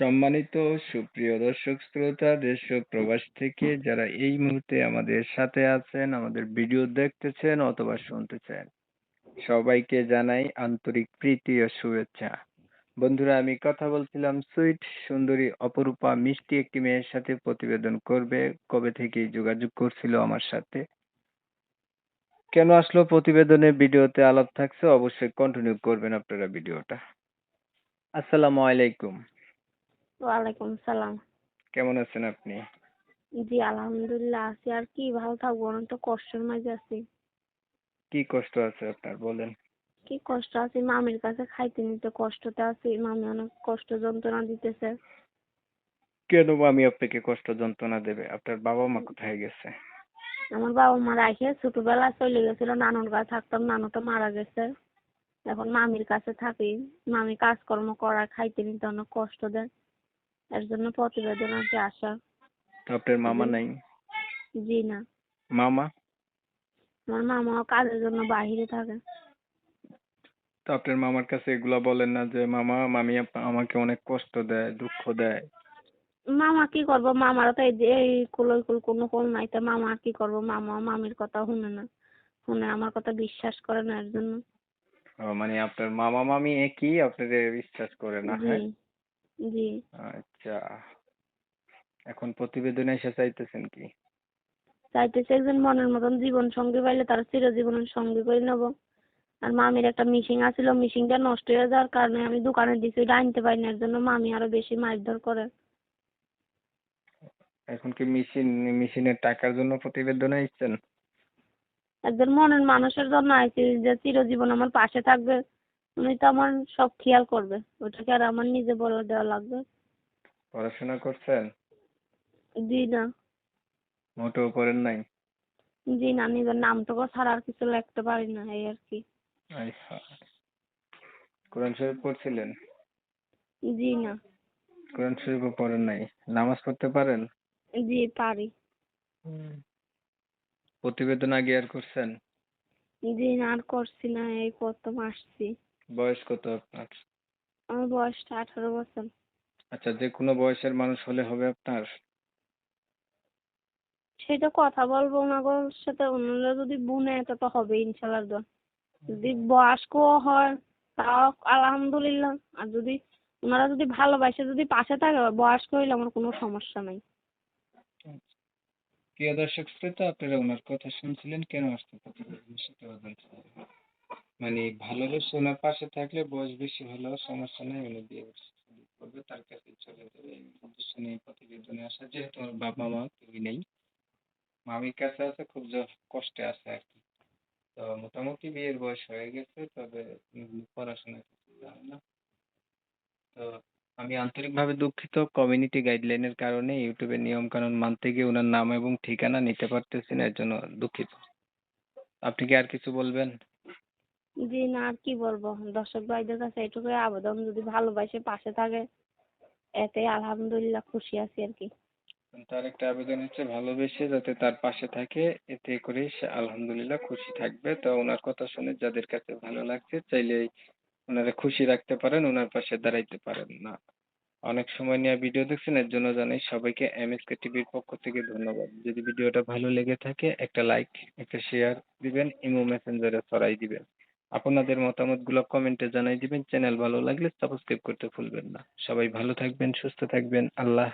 সম্মানিত সুপ্রিয় দর্শক শ্রোতা দেশ ও প্রবাস থেকে যারা এই মুহূর্তে আমাদের সাথে আছেন, আমাদের ভিডিও দেখতেছেন অথবা শুনতেছেন, সবাইকে জানাই আন্তরিক প্রীতি ও শুভেচ্ছা। বন্ধুরা, আমি কথা বলছিলাম সুইট সুন্দরী অপরূপা মিষ্টি একটি মেয়ের সাথে প্রতিবেদন করবে, কবে থেকেই যোগাযোগ করছিল আমার সাথে। কেন আসলো প্রতিবেদনে, ভিডিওতে আলাপ থাকছে, অবশ্যই কন্টিনিউ করবেন আপনারা ভিডিওটা। আসসালামু আলাইকুম। ওয়ালাইকুম সালাম। কেমন আছেন আপনি? জি আলহামদুলিল্লাহ আছি। আর কি ভালো থাকবো, অনেক তো কষ্টের মাঝে আছি। কি কষ্ট আছে আপনার বলেন? কি কষ্ট আছি, মামির কাছে খাইতে নিতে কষ্টতে আছি। মামি অনেক কষ্ট যন্ত্রণা দিতেছে। কেন মামি আপনাকে কষ্ট যন্ত্রণা দেবে? আপনার বাবা মা কোথায় গেছে? আমার বাবা মা রাখে ছোটবেলায় চলে গেছিল, নানুর কাছে থাকতাম, নানুটা মারা গেছে। এখন মামির কাছে থাকি। মামি কাজকর্ম করা, খাইতে নিতে অনেক কষ্ট দেয়। এর জন্য প্রতিবেদন আছে আসা। আপনার মামা জি। নাই? জি না। মামা? আমার মামাও কাজের জন্য বাহিরে থাকে। তো আপনার মামার কাছে এগুলা বলেন না যে মামা মামি আমাকে অনেক কষ্ট দেয়, দুঃখ দেয়? মামা কি করবো, মামারও তো এই যে এই কোনো কোল নাই, তো মামা আর কি করবো, মামা মামির কথা শুনে না, শুনে আমার কথা বিশ্বাস করে না, এর জন্য। মানে আপনার মামা মামি একই, আপনাদের বিশ্বাস করে না, জি। হ্যাঁ? জি। আচ্ছা, এখন প্রতিবেদনে এসে চাইতেছেন কি? চাইতেছে একজন মনের মতন জীবন সঙ্গী পাইলে তার চিরজীবনের সঙ্গী করে নেবো। আর মামির একটা মিশিং আছিল, মিশিংটা নষ্ট হয়ে যাওয়ার কারণে আমি দোকানে দিছি, ওইটা আনতে পারি না, এর জন্য মামি আরো বেশি মারধর করে। এখন কি মেশিনের টাকার জন্য প্রতিবেদনে আসছেন? একজন মনের মানুষের জন্য আইছি, যে চিরজীবন আমার পাশে থাকবে, উনি তো আমার সব খেয়াল করবে, ওটাকে আর আমার নিজে বলে দেওয়া লাগবে। পড়াশোনা করছেন? জি না। মোটেও পড়েন নাই? জি না, নিজের নামটুকু ছাড়া আর কিছু লিখতে পারি না, এই আর কি। আচ্ছা, কোরআন শরীফ পড়ছিলেন? জি না। কোরআন শরীফও পড়েন নাই? নামাজ পড়তে পারেন? জি পারি। হুম। প্রতিবেদন আগে আর করছেন? জি না, আর করছি না, এই প্রথম আসছি। বয়স কত আপনার? আমার বয়সটা 18 বছর। আচ্ছা, যে কোনো বয়সের মানুষ হলে হবে আপনার? সেটা কথা বলবো ওনার সাথে, ওনারা যদি বুনে তো তো হবে ইনশাল্লাহ দোয়া। যদি বয়স্কও হয় তাও আলহামদুলিল্লাহ। আর যদি ওনারা যদি ভালোবাসে, যদি পাশে থাকে, বয়স্ক হইলে আমার কোনো সমস্যা নাই। প্রিয় দর্শক শ্রোতা, আপনারা ওনার কথা শুনছিলেন, কেন আসতে প্রতিবেদন সেটাও জানতে পারবেন। মানে ভালোবেসে ওনার পাশে থাকলে বয়স বেশি হলেও সমস্যা নেই, উনি বিয়ে করবে, তার কাছে চলে যাবে, এই উদ্দেশ্য নিয়ে প্রতিবেদনে আসা। যেহেতু আমার বাবা মা কেউই নেই, মামির কাছে আছে, খুব কষ্টে আছে আর কি। তো মোটামুটি বিয়ের বয়স হয়ে গেছে, তবে পড়াশোনা কিছু জানে না। তো আমি আন্তরিকভাবে দুঃখিত, কমিউনিটি গাইডলাইনের কারণে ইউটিউবের নিয়ম কানুন মানতে গিয়ে ওনার নাম এবং ঠিকানা নিতে পারতেছি না, এর জন্য দুঃখিত। আপনি কি আর কিছু বলবেন? জি না, আর কি বলবো, দর্শক ভাইদের কাছে এটুকুই আবেদন, যদি ভালোবাসে পাশে থাকে, এতে আলহামদুলিল্লাহ খুশি আছি আর কি। তার একটা আবেদন হচ্ছে ভালোবেসে যাতে তার পাশে থাকে, এতে করে সে আলহামদুলিল্লাহ খুশি থাকবে। তো ওনার কথা শুনে যাদের কাছে ভালো লাগছে, চাইলে ওনারা খুশি রাখতে পারেন, ওনার পাশে দাঁড়াইতে পারেন না। অনেক সময় নিয়ে ভিডিও দেখছেন, এর জন্য জানাই সবাইকে এমএসকে টিভির পক্ষ থেকে ধন্যবাদ। যদি ভিডিওটা ভালো লেগে থাকে একটা লাইক, একটা শেয়ার দিবেন, ইমো মেসেঞ্জারে ছড়াই দিবেন। আপনাদের মতামতগুলো কমেন্টে জানাই দিবেন। চ্যানেল ভালো লাগলে সাবস্ক্রাইব করতে ভুলবেন না। সবাই ভালো থাকবেন, সুস্থ থাকবেন। আল্লাহ